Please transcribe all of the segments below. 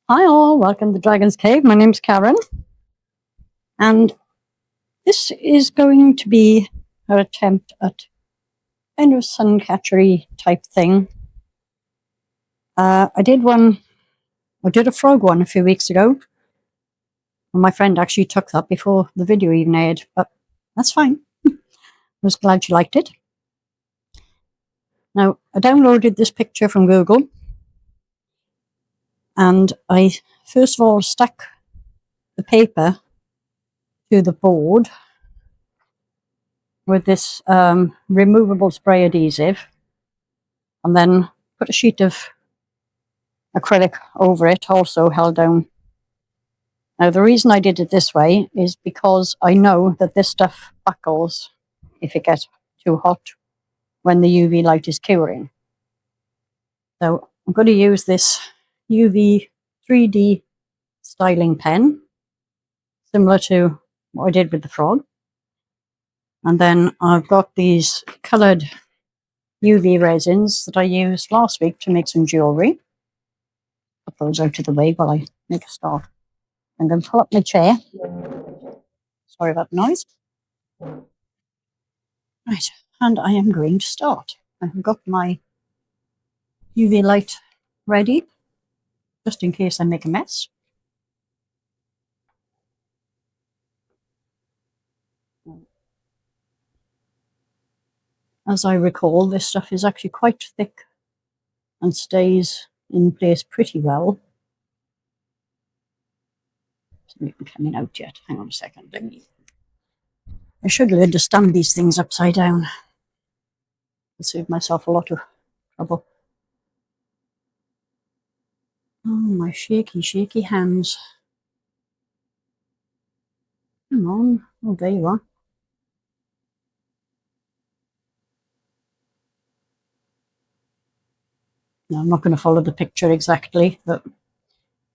Hi all, welcome to Dragon's Cave. My name's Karen, and this is going to be our attempt at kind of suncatchery type thing. I did a frog one a few weeks ago, and my friend actually took that before the video even aired, but that's fine. I was glad she liked it. Now, I downloaded this picture from Google, and I first of all stuck the paper to the board with this removable spray adhesive, and then put a sheet of acrylic over it, also held down. Now, the reason I did it this way is because I know that this stuff buckles if it gets too hot when the UV light is curing. So I'm going to use this UV 3D styling pen, similar to what I did with the frog. And then I've got these coloured UV resins that I used last week to make some jewellery. Put those out of the way while I make a start. I'm going to pull up my chair. Sorry about the noise. Right, and I am going to start. I've got my UV light ready, just in case I make a mess. As I recall, this stuff is actually quite thick and stays in place pretty well. It's not even coming out yet. Hang on a second. I should learn to stand these things upside down. I'll save myself a lot of trouble. Oh, my shaky, shaky hands. Come on. Oh, there you are. No, I'm not going to follow the picture exactly, but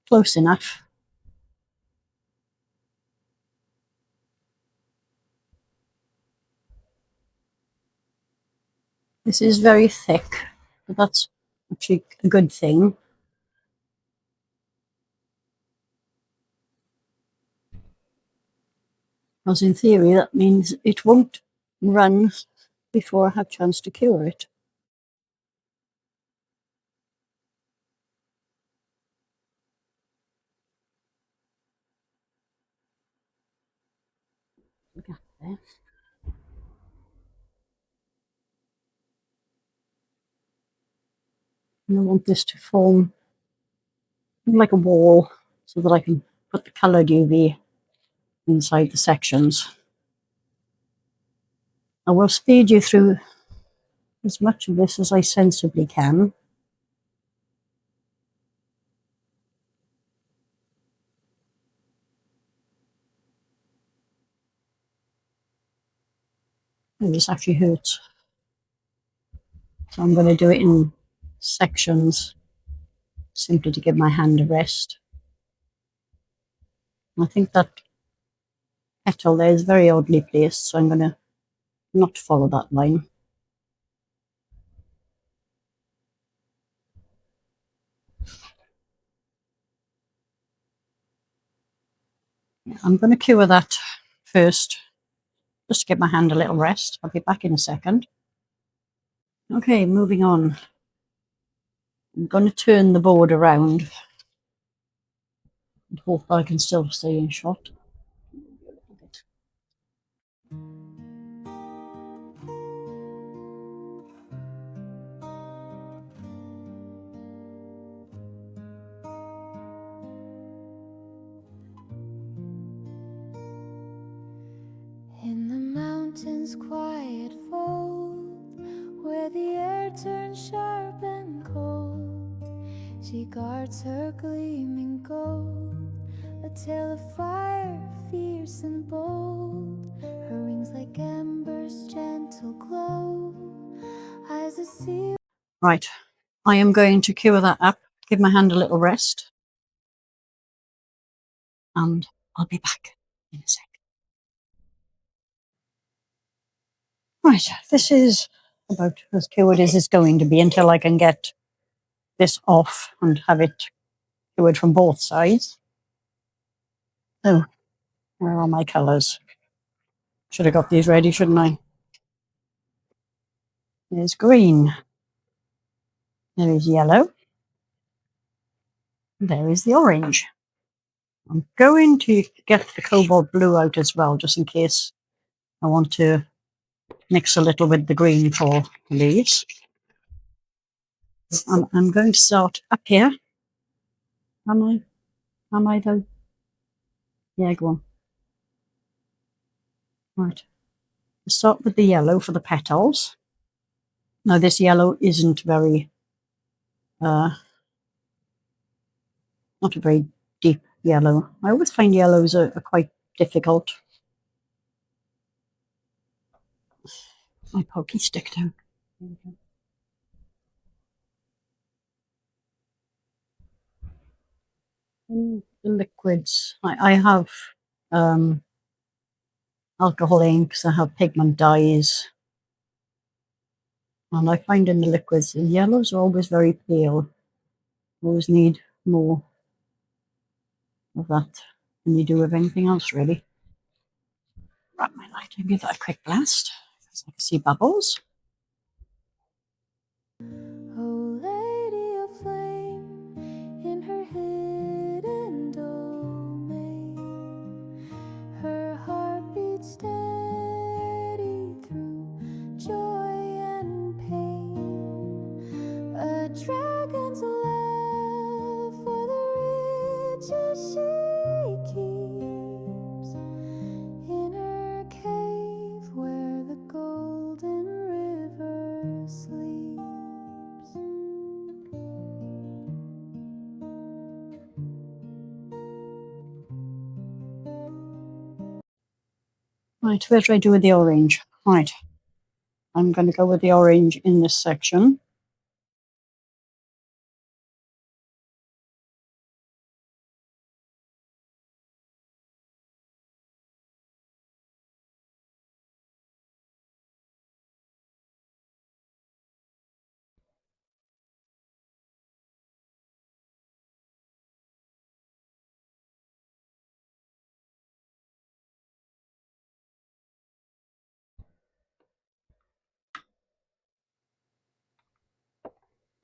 close enough. This is very thick, but that's actually a good thing. Because in theory, that means it won't run before I have a chance to cure it. Look at there. And I want this to form like a wall so that I can put the coloured UV inside the sections. I will speed you through as much of this as I sensibly can. Oh, this actually hurts. So I'm going to do it in sections, simply to give my hand a rest. I think that petal there is very oddly placed, so I'm going to not follow that line. I'm going to cure that first, just to give my hand a little rest. I'll be back in a second. Okay, moving on. I'm going to turn the board around and hope I can still stay in shot. In the mountains quiet fold, where the air turns sharp and cold, she guards her gleaming gold, a tale of fire, fierce and bold. Her wings like embers, gentle glow, eyes a sea. Right, I am going to cure that up, give my hand a little rest, and I'll be back in a sec. Right, this is about as cured as it's going to be until I can get this off and have it do it from both sides. Oh, where are my colours? Should have got these ready, shouldn't I? There's green. There is yellow. There is the orange. I'm going to get the cobalt blue out as well, just in case I want to mix a little with the green for the leaves. And I'm going to start up here. Am I? Am I though? Yeah, go on. Right. Start with the yellow for the petals. Now this yellow isn't very, not a very deep yellow. I always find yellows are quite difficult. My pokey stick down. In the liquids, I have alcohol inks, I have pigment dyes, and I find in the liquids the yellows are always very pale. Always need more of that than you do of anything else, really. Grab my light and give that a quick blast, because I can see bubbles. Oh, lady of flame, in her hidden domain, her heart beats steady through joy and pain. A dragon's love for the riches she keeps in her cave where the golden river sleeps. Right, where should I do with the orange? Right, I'm going to go with the orange in this section.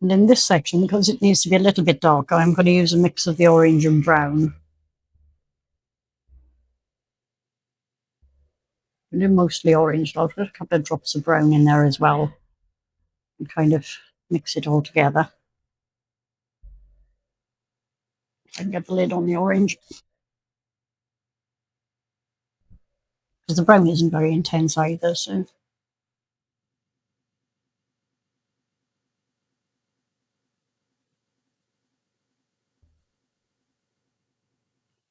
And in this section, because it needs to be a little bit darker, I'm going to use a mix of the orange and brown. I do mostly orange, I'll put a couple of drops of brown in there as well and kind of mix it all together. I can get the lid on the orange. Because the brown isn't very intense either, so.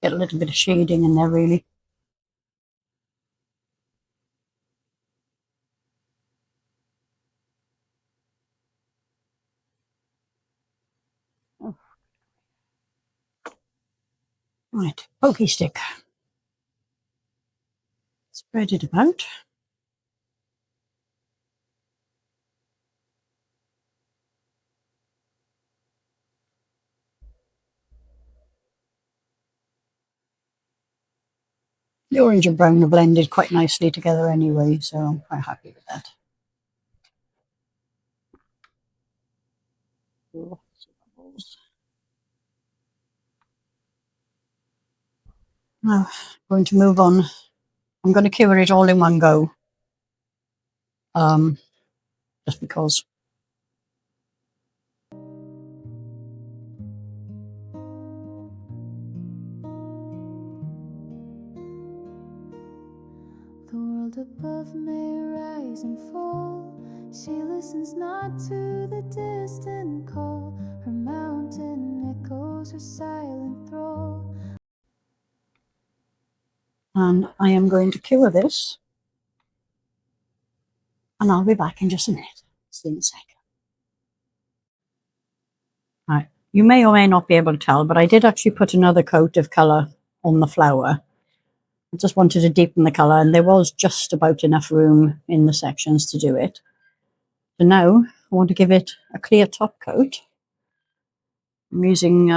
Get a little bit of shading in there, really. Oh. Right, pokey stick. Spread it about. The orange and brown are blended quite nicely together anyway, so I'm quite happy with that. Lots of bubbles. Now, I'm going to move on. I'm going to cure it all in one go. Just because. The world above may rise and fall. She listens not to the distant call. Her mountain echoes her silent thrall. And I am going to cure this. And I'll be back in just a minute. See you in a sec. Right. You may or may not be able to tell, but I did actually put another coat of colour on the flower. I just wanted to deepen the colour, and there was just about enough room in the sections to do it. So now I want to give it a clear top coat. I'm using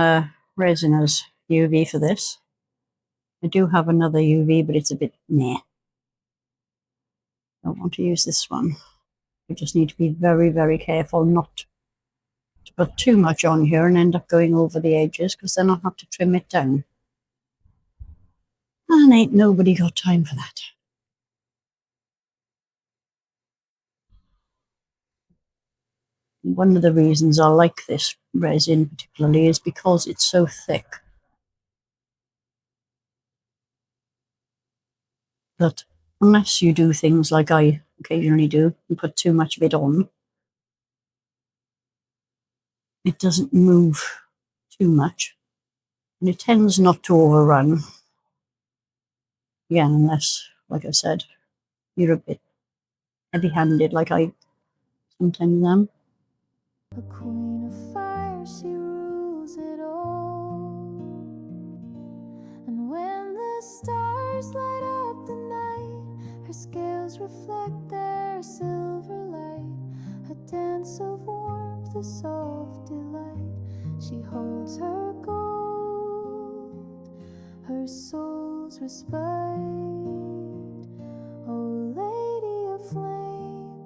resin as UV for this. I do have another UV, but it's a bit meh. Don't want to use this one. You just need to be very, very careful not to put too much on here and end up going over the edges, because then I'll have to trim it down. And ain't nobody got time for that. One of the reasons I like this resin particularly is because it's so thick that unless you do things like I occasionally do and put too much of it on, it doesn't move too much, and it tends not to overrun. Again, unless, like I said, you're a bit heavy-handed like I sometimes am. A queen of fire, she rules it all. And when the stars light up the night, her scales reflect their silver light. A dance of warmth, a soft delight. She holds her gold, her soul's respite. Oh, lady of flame,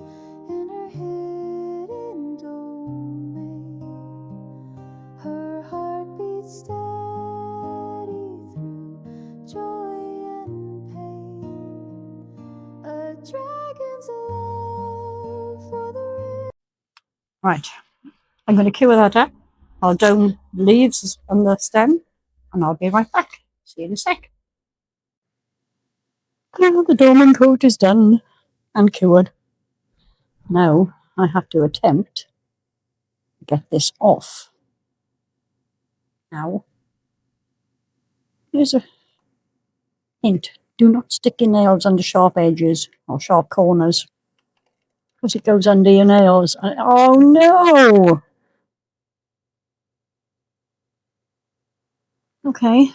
in her hidden domain, her heart beats steady through joy and pain. A dragon's love for the Right, I'm going to cure that up. I'll dome the leaves and the stem, and I'll be right back. See you in a sec. Now the dormant coat is done and cured. Now I have to attempt to get this off. Now, here's a hint. Do not stick your nails under sharp edges or sharp corners, because it goes under your nails. Oh no! Okay.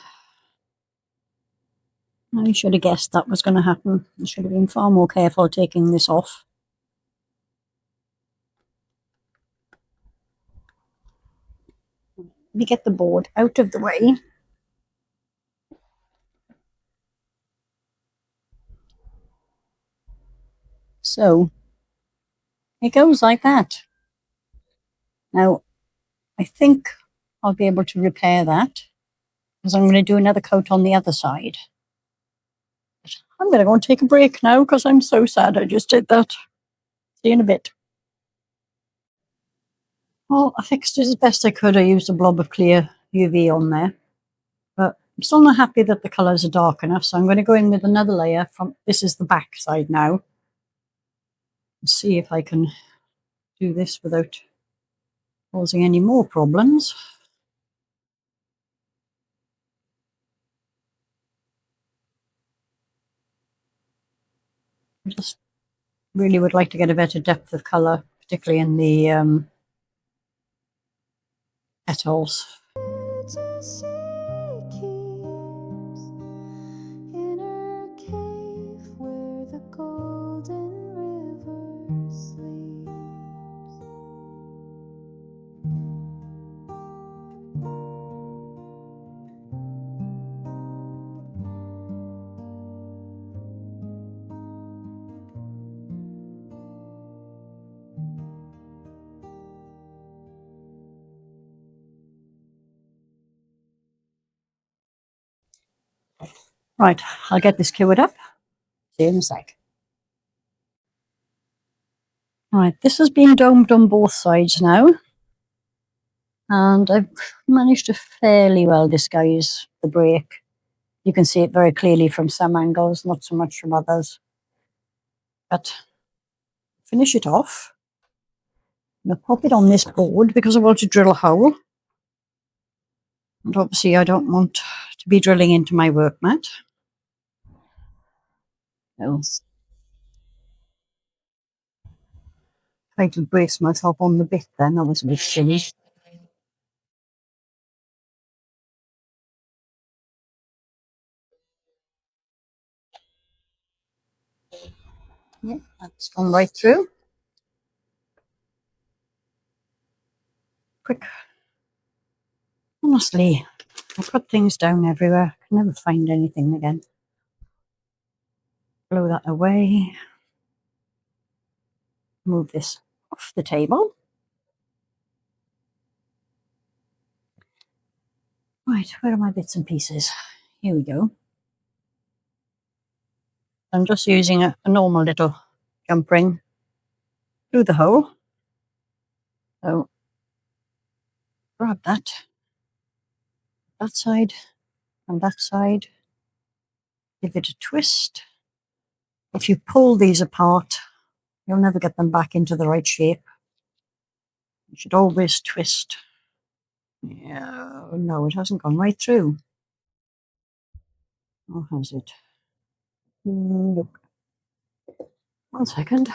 I should have guessed that was going to happen. I should have been far more careful taking this off. Let me get the board out of the way. So, it goes like that. Now, I think I'll be able to repair that, because I'm going to do another coat on the other side. I'm going to go and take a break now, because I'm so sad I just did that. See you in a bit. Well, I fixed it as best I could. I used a blob of clear UV on there, but I'm still not happy that the colours are dark enough, so I'm going to go in with another layer from, this is the back side now, and see if I can do this without causing any more problems. I just really would like to get a better depth of colour, particularly in the petals. witches she keeps in her cave where the golden river sleeps. Right, I'll get this cured up. See you in a sec. Right, this has been domed on both sides now, and I've managed to fairly well disguise the break. You can see it very clearly from some angles, not so much from others. But finish it off. I'm going to pop it on this board because I want to drill a hole. And obviously I don't want to be drilling into my work mat. I'll try to brace myself on the bit then, that was a bit silly. Yeah, that's gone right through. Quick Honestly, I put things down everywhere. I can never find anything again. Blow that away. Move this off the table. Right, where are my bits and pieces? Here we go. I'm just using a normal little jump ring through the hole. So grab that side and that side. Give it a twist. If you pull these apart, you'll never get them back into the right shape. You should always twist. Yeah, no, it hasn't gone right through. Or has it? Nope. 1 second.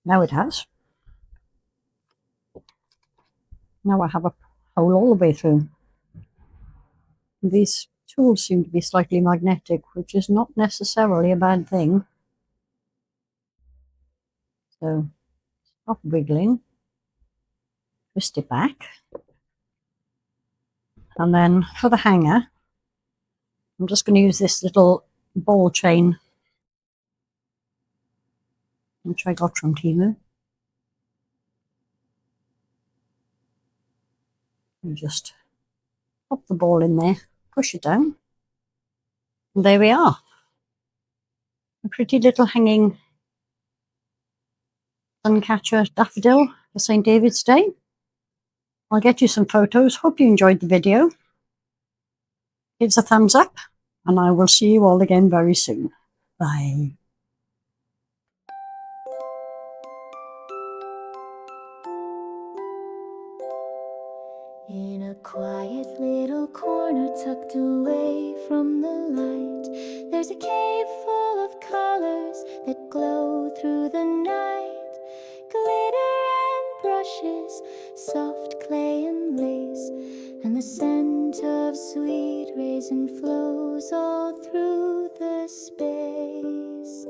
Now it has. Now I have a hole all the way through. These tools seem to be slightly magnetic, which is not necessarily a bad thing. So stop wiggling, twist it back. And then for the hanger, I'm just going to use this little ball chain, which I got from Temu. And just pop the ball in there, push it down. And there we are. A pretty little hanging suncatcher daffodil for St. David's Day. I'll get you some photos. Hope you enjoyed the video. Give us a thumbs up, and I will see you all again very soon. Bye. In a quiet little corner tucked away from the light, there's a cave full of colors that glow through the night. Glitter and brushes, soft clay and lace, and the scent of sweet resin flows all through the space.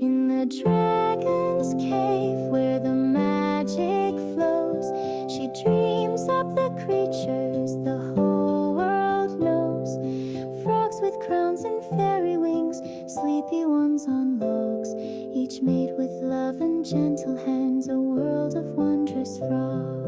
In the dragon's cave where the magic flows, she dreams up the creatures the whole world knows. Frogs with crowns and fairy wings, sleepy ones on logs, each made with love and gentle hands, a world of wondrous frogs.